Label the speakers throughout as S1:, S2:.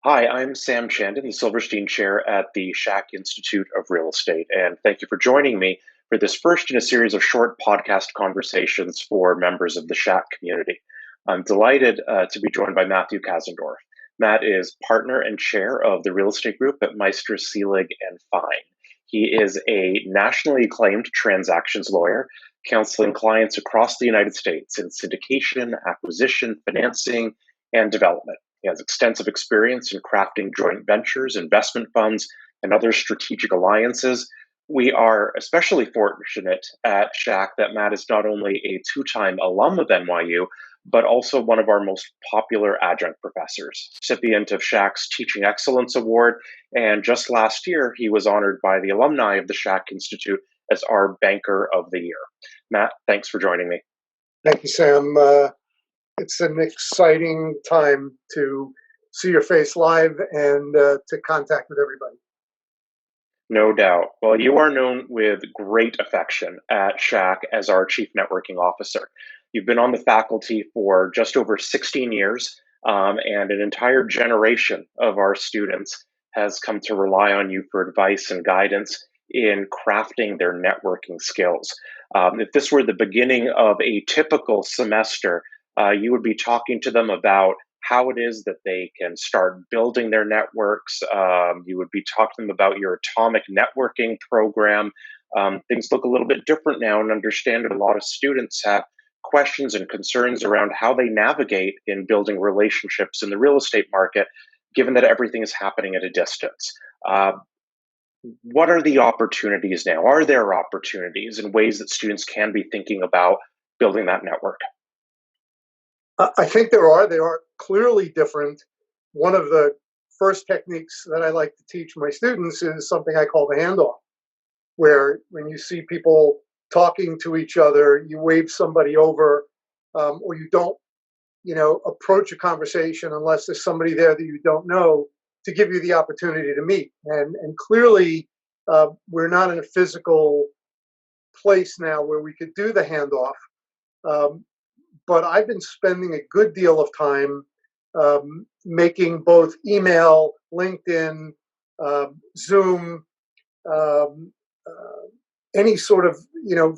S1: Hi, I'm Sam Chandan, the Silverstein Chair at the Schack Institute of Real Estate, and thank you for joining me for this first in a series of short podcast conversations for members of the Schack community. I'm delighted to be joined by Matthew Kasindorf. Matt is partner and chair of the real estate group at Meister, Seelig and Fine. He is a nationally acclaimed transactions lawyer, counseling clients across the United States in syndication, acquisition, financing, and development. He has extensive experience in crafting joint ventures, investment funds, and other strategic alliances. We are especially fortunate at Schack that Matt is not only a two-time alum of NYU, but also one of our most popular adjunct professors, recipient of Schack's Teaching Excellence Award. And just last year, he was honored by the alumni of the Schack Institute as our Banker of the Year. Matt, thanks for joining me.
S2: Thank you, Sam. It's an exciting time to see your face live and to contact with everybody.
S1: No doubt. Well, you are known with great affection at Schack as our Chief Networking Officer. You've been on the faculty for just over 16 years, and an entire generation of our students has come to rely on you for advice and guidance in crafting their networking skills. If this were the beginning of a typical semester, you would be talking to them about how it is that they can start building their networks. You would be talking to them about your atomic networking program. Things look a little bit different now, and understand that a lot of students have questions and concerns around how they navigate in building relationships in the real estate market, given that everything is happening at a distance. What are the opportunities now? Are there opportunities and ways that students can be thinking about building that network?
S2: I think there are. They are clearly different. One of the first techniques that I like to teach my students is something I call the handoff, where when you see people talking to each other, you wave somebody over, or you don't, approach a conversation unless there's somebody there that you don't know to give you the opportunity to meet. And clearly, we're not in a physical place now where we could do the handoff. But I've been spending a good deal of time making both email, LinkedIn, Zoom, any sort of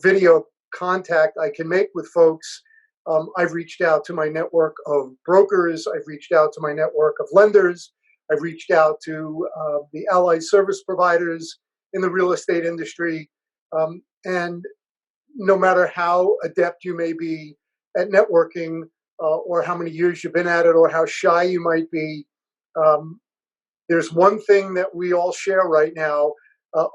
S2: video contact I can make with folks. I've reached out to my network of brokers. I've reached out to my network of lenders. I've reached out to the allied service providers in the real estate industry. And no matter how adept you may be at networking, or how many years you've been at it, or how shy you might be, there's one thing that we all share right now,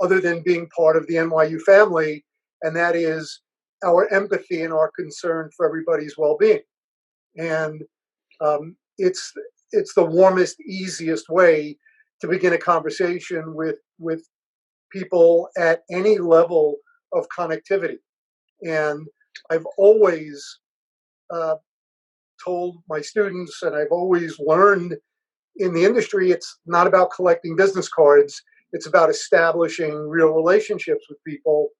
S2: other than being part of the NYU family, and that is our empathy and our concern for everybody's well-being. And it's the warmest, easiest way to begin a conversation with people at any level of connectivity. And I've always told my students, and I've always learned in the industry, it's not about collecting business cards. It's about establishing real relationships with people.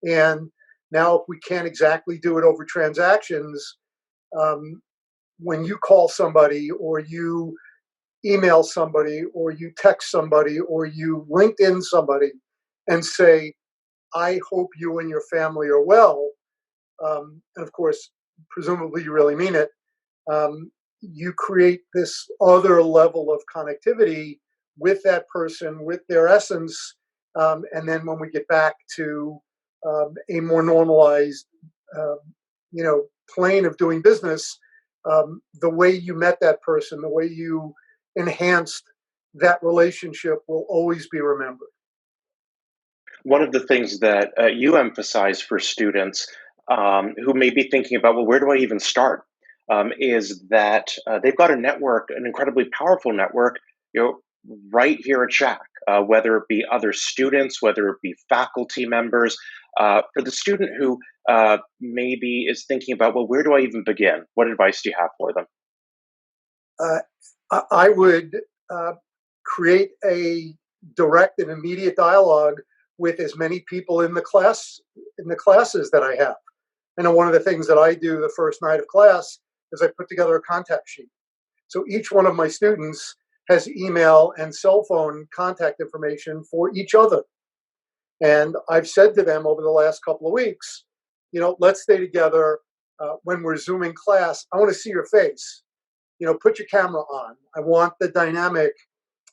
S2: And now, if we can't exactly do it over transactions, when you call somebody, or you email somebody, or you text somebody, or you LinkedIn somebody and say, I hope you and your family are well, and of course, presumably you really mean it, you create this other level of connectivity with that person, with their essence. And then when we get back to a more normalized, plane of doing business, the way you met that person, the way you enhanced that relationship will always be remembered.
S1: One of the things that you emphasize for students who may be thinking about, well, where do I even start? Is that they've got a network, an incredibly powerful network, right here at Schack, whether it be other students, whether it be faculty members. For the student who maybe is thinking about, well, where do I even begin? What advice do you have for them?
S2: I would create a direct and immediate dialogue with as many people in the classes that I have. And one of the things that I do the first night of class is I put together a contact sheet. So each one of my students has email and cell phone contact information for each other. And I've said to them over the last couple of weeks, let's stay together. When we're Zooming class, I want to see your face. Put your camera on. I want the dynamic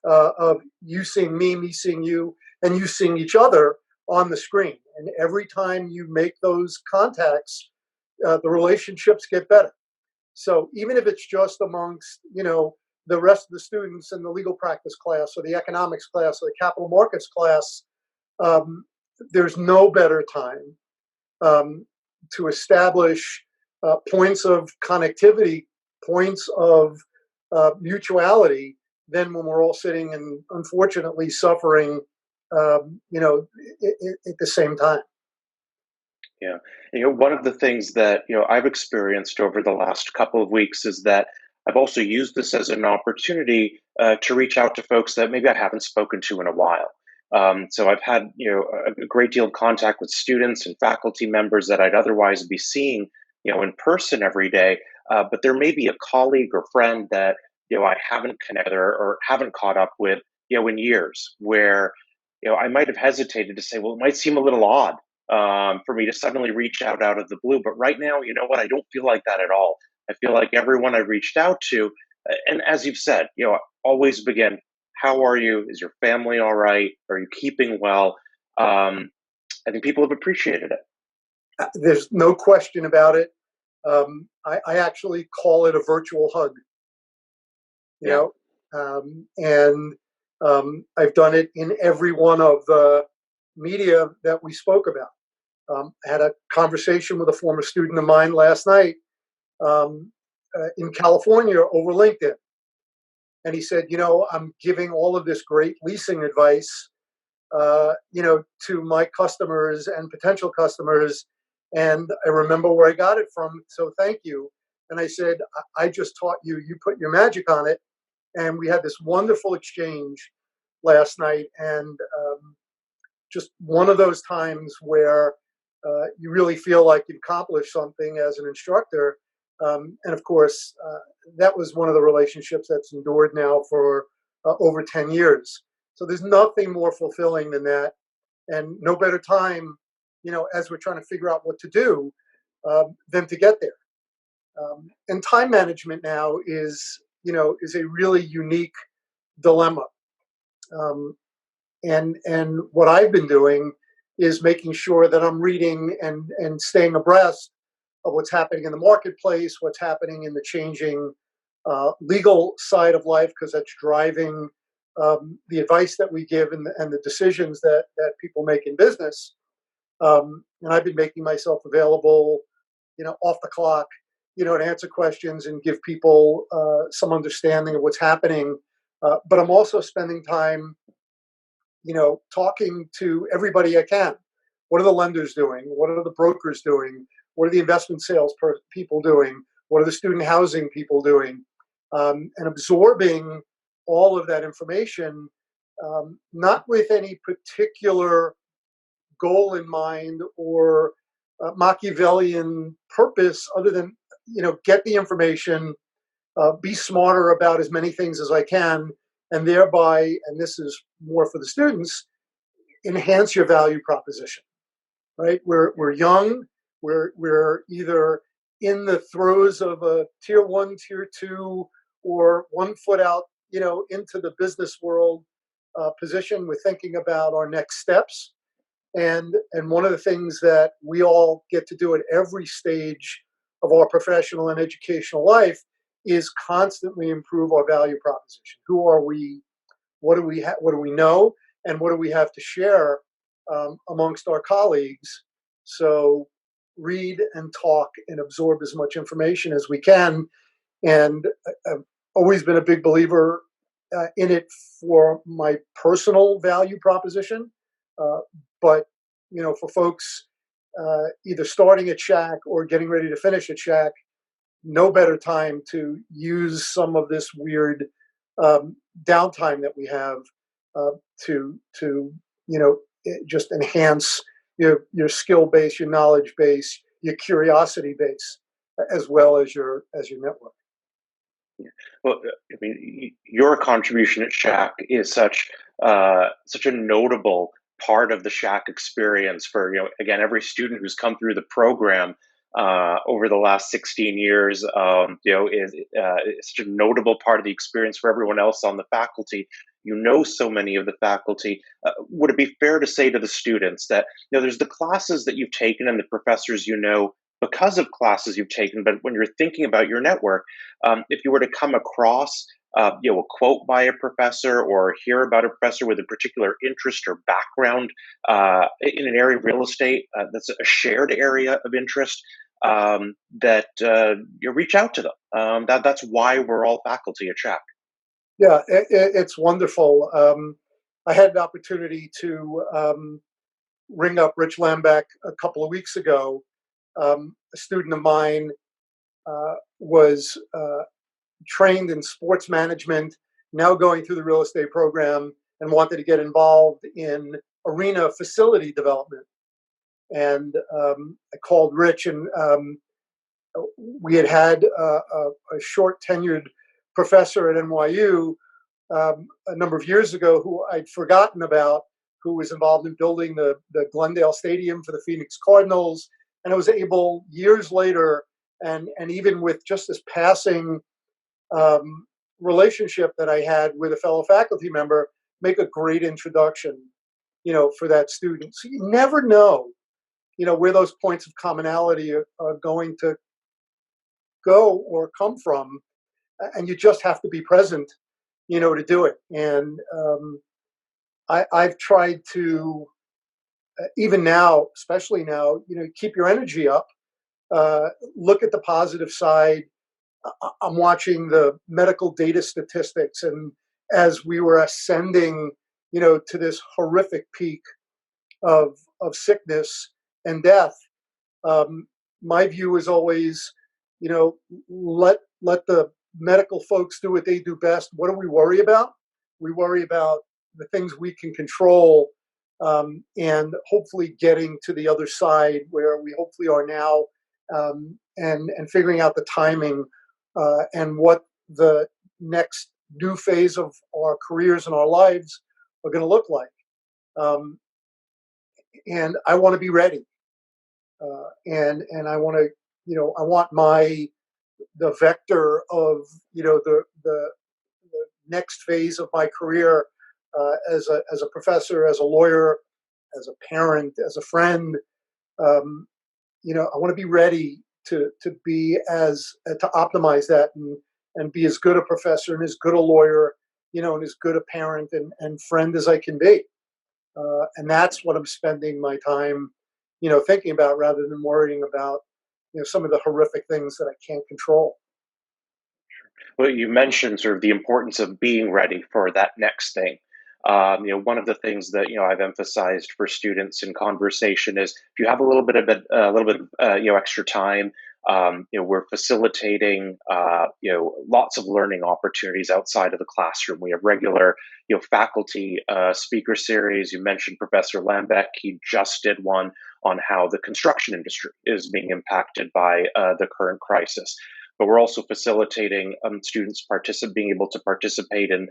S2: of you seeing me seeing you, and you seeing each other on the screen. And every time you make those contacts, the relationships get better. So even if it's just amongst, the rest of the students in the legal practice class or the economics class or the capital markets class, there's no better time to establish points of connectivity, points of mutuality, than when we're all sitting and unfortunately suffering, at the same time.
S1: Yeah. One of the things that, I've experienced over the last couple of weeks is that I've also used this as an opportunity to reach out to folks that maybe I haven't spoken to in a while. So I've had, a great deal of contact with students and faculty members that I'd otherwise be seeing, in person every day. But there may be a colleague or friend that, I haven't connected or haven't caught up with, in years, where, I might have hesitated to say, well, it might seem a little odd for me to suddenly reach out of the blue. But right now, you know what? I don't feel like that at all. I feel like everyone I reached out to, and as you've said, always begin, how are you? Is your family all right? Are you keeping well? I think people have appreciated it.
S2: There's no question about it. I actually call it a virtual hug.
S1: Yeah.
S2: And I've done it in every one of the media that we spoke about. I had a conversation with a former student of mine last night in California over LinkedIn. And he said, I'm giving all of this great leasing advice, to my customers and potential customers. And I remember where I got it from. So thank you. And I said, I just taught you, you put your magic on it. And we had this wonderful exchange last night. And just one of those times where you really feel like you've accomplished something as an instructor. And of course, that was one of the relationships that's endured now for over 10 years. So there's nothing more fulfilling than that. And no better time, as we're trying to figure out what to do, than to get there. And time management now is a really unique dilemma. And what I've been doing is making sure that I'm reading and staying abreast of what's happening in the marketplace, what's happening in the changing legal side of life, because that's driving the advice that we give and the decisions that people make in business. And I've been making myself available, off the clock, to answer questions and give people some understanding of what's happening. But I'm also spending time, talking to everybody I can. What are the lenders doing? What are the brokers doing? What are the investment sales people doing? What are the student housing people doing? And absorbing all of that information, not with any particular goal in mind or Machiavellian purpose, other than get the information, be smarter about as many things as I can, and thereby, and this is more for the students, enhance your value proposition. Right? We're young. We're either in the throes of a tier 1, tier 2, or 1 foot out, into the business world position. We're thinking about our next steps. And one of the things that we all get to do at every stage of our professional and educational life is constantly improve our value proposition. Who are we? What do we know? And what do we have to share amongst our colleagues? So read and talk and absorb as much information as we can. And I've always been a big believer in it for my personal value proposition. But for folks either starting at Schack or getting ready to finish at Schack, no better time to use some of this weird downtime that we have to just enhance your skill base, your knowledge base, your curiosity base, as well as your network.
S1: Yeah. Well, I mean, your contribution at Schack is such a notable part of the Schack experience for, again, every student who's come through the program over the last 16 years. Is such a notable part of the experience for everyone else on the faculty. You know so many of the faculty. Would it be fair to say to the students that there's the classes that you've taken and the professors because of classes you've taken, but when you're thinking about your network, if you were to come across a quote by a professor or hear about a professor with a particular interest or background in an area of real estate that's a shared area of interest, that you reach out to them. That's why we're all faculty at Shack.
S2: Yeah, it's wonderful. I had an opportunity to ring up Rich Lambeck a couple of weeks ago. A student of mine was trained in sports management, now going through the real estate program, and wanted to get involved in arena facility development. And I called Rich, and we had a short tenured professor at NYU a number of years ago who I'd forgotten about, who was involved in building the Glendale Stadium for the Phoenix Cardinals. And I was able, years later, and even with just this passing relationship that I had with a fellow faculty member, make a great introduction, for that student. So you never know, where those points of commonality are going to go or come from, and you just have to be present, to do it. And I've tried to, even now, especially now, keep your energy up. Look at the positive side. I'm watching the medical data statistics, and as we were ascending, to this horrific peak of sickness and death, my view is always, let the medical folks do what they do best. What do we worry about? We worry about the things we can control, and hopefully getting to the other side where we hopefully are now, and figuring out the timing, and what the next new phase of our careers and our lives are going to look like. Um, and I want to be ready, and I want to, I want the vector of, the next phase of my career, as a professor, as a lawyer, as a parent, as a friend. Um, I want to be ready to be to optimize that, and be as good a professor and as good a lawyer, and as good a parent and friend as I can be. And that's what I'm spending my time, thinking about, rather than worrying about, some of the horrific things that I can't control.
S1: Well, you mentioned sort of the importance of being ready for that next thing. One of the things that I've emphasized for students in conversation is if you have a little bit of extra time, we're facilitating lots of learning opportunities outside of the classroom. We have regular faculty speaker series. You mentioned Professor Lambeck; he just did one on how the construction industry is being impacted by the current crisis, but we're also facilitating students being able to participate in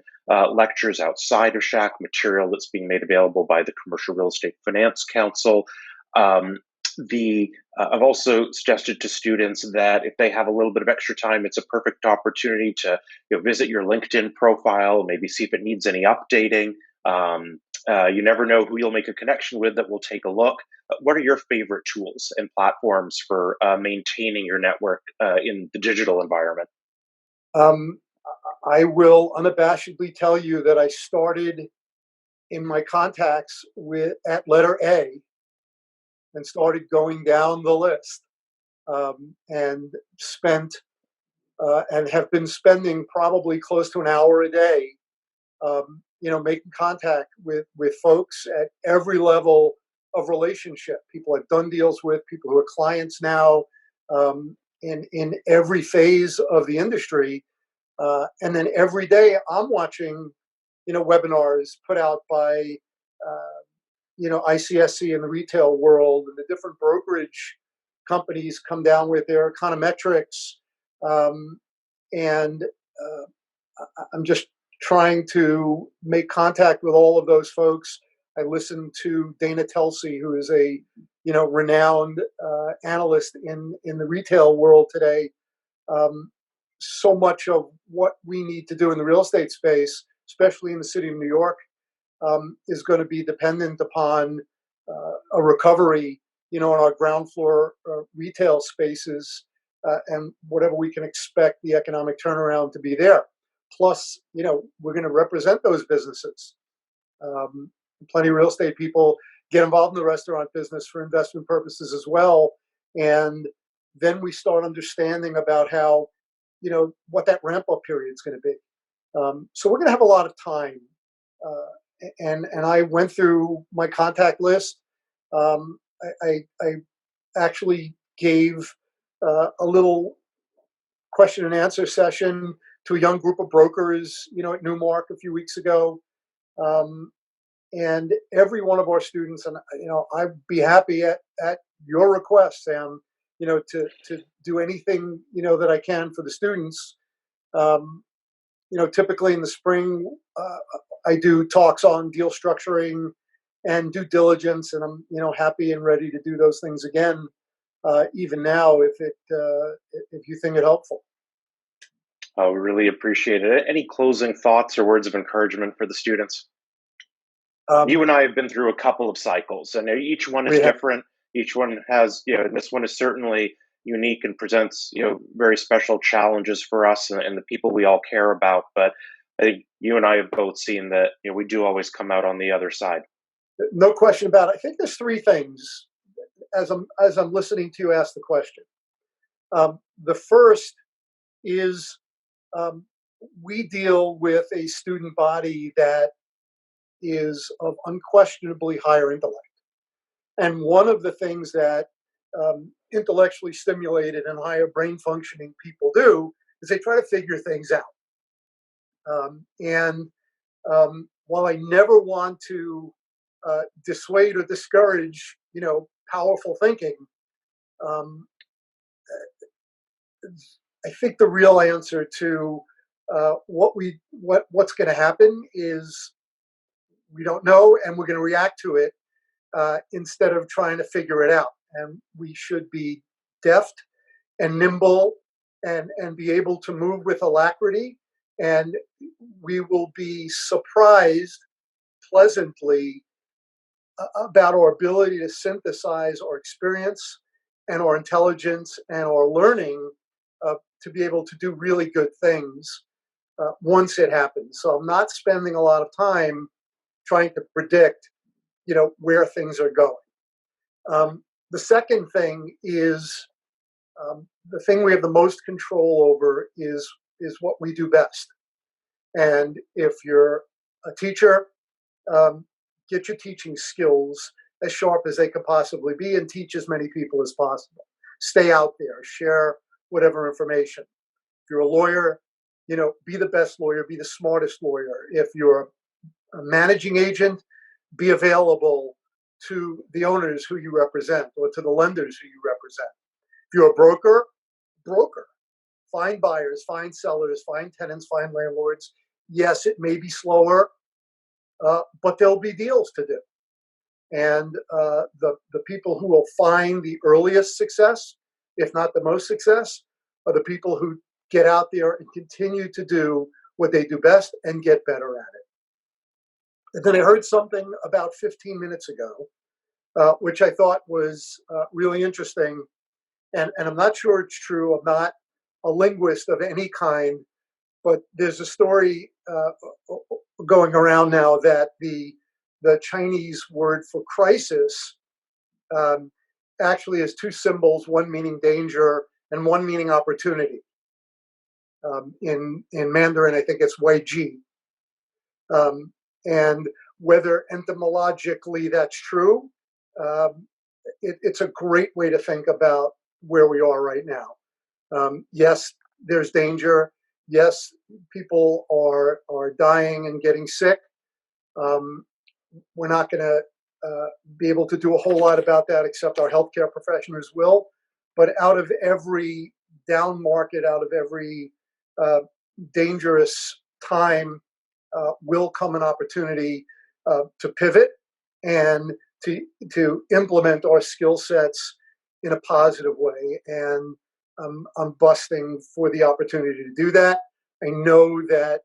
S1: lectures outside of Shack, material that's being made available by the Commercial Real Estate Finance Council. Um, I've also suggested to students that if they have a little bit of extra time, it's a perfect opportunity to visit your LinkedIn profile, maybe see if it needs any updating. You never know who you'll make a connection with that will take a look. What are your favorite tools and platforms for maintaining your network in the digital environment?
S2: Um, I will unabashedly tell you that I started in my contacts with at letter A, and started going down the list, and spent and have been spending probably close to an hour a day, making contact with folks at every level of relationship. People I've done deals with, people who are clients now, in every phase of the industry. And then every day I'm watching, webinars put out by, ICSC in the retail world, and the different brokerage companies come down with their econometrics, um, and I'm just trying to make contact with all of those folks. I listened to Dana Telsey, who is a renowned analyst in the retail world today. So much of what we need to do in the real estate space, especially in the city of New York, is going to be dependent upon a recovery, in our ground floor retail spaces, and whatever we can expect the economic turnaround to be there. Plus, we're going to represent those businesses. Plenty of real estate people get involved in the restaurant business for investment purposes as well. And then we start understanding about how, what that ramp up period is going to be. So we're going to have a lot of time. And I went through my contact list. I actually gave a little question and answer session to a young group of brokers, at Newmark a few weeks ago. And every one of our students, and I'd be happy at your request, Sam, to do anything that I can for the students. Typically in the spring, I do talks on deal structuring and due diligence, and I'm happy and ready to do those things again, even now if you think it helpful.
S1: We really appreciate it. Any closing thoughts or words of encouragement for the students? You and I have been through a couple of cycles, and each one is different. Each one has, and this one is certainly unique and presents, very special challenges for us and the people we all care about. But I think you and I have both seen that, we do always come out on the other side.
S2: No question about it. I think there's three things as I'm listening to you ask the question. The first is we deal with a student body that is of unquestionably higher intellect. And one of the things that intellectually stimulated and higher brain functioning people do is they try to figure things out. And while I never want to dissuade or discourage, powerful thinking, I think the real answer to what's going to happen is we don't know, and we're going to react to it instead of trying to figure it out. And we should be deft and nimble and be able to move with alacrity. And we will be surprised pleasantly about our ability to synthesize our experience and our intelligence and our learning to be able to do really good things once it happens. So I'm not spending a lot of time trying to predict, where things are going. The second thing is the thing we have the most control over is what we do best. And if you're a teacher, get your teaching skills as sharp as they could possibly be and teach as many people as possible. Stay out there, share whatever information. If you're a lawyer, be the best lawyer, be the smartest lawyer. If you're a managing agent, be available to the owners who you represent or to the lenders who you represent. If you're a broker, find buyers, find sellers, find tenants, find landlords. Yes, it may be slower, but there'll be deals to do. And the people who will find the earliest success, if not the most success, are the people who get out there and continue to do what they do best and get better at it. And then I heard something about 15 minutes ago, which I thought was really interesting. And I'm not sure it's true. I'm not a linguist of any kind, but there's a story going around now that the Chinese word for crisis actually has two symbols, one meaning danger and one meaning opportunity. In Mandarin, I think it's Wei Ji. And whether etymologically that's true, it's a great way to think about where we are right now. Yes, there's danger. Yes, people are dying and getting sick. We're not going to be able to do a whole lot about that, except our healthcare professionals will. But out of every down market, out of every dangerous time will come an opportunity to pivot and to implement our skill sets in a positive way. And I'm busting for the opportunity to do that. I know that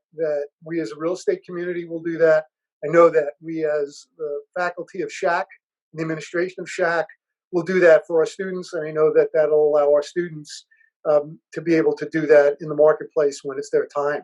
S2: we as a real estate community will do that. I know that we as the faculty of Schack, the administration of Schack, will do that for our students. And I know that that'll allow our students to be able to do that in the marketplace when it's their time.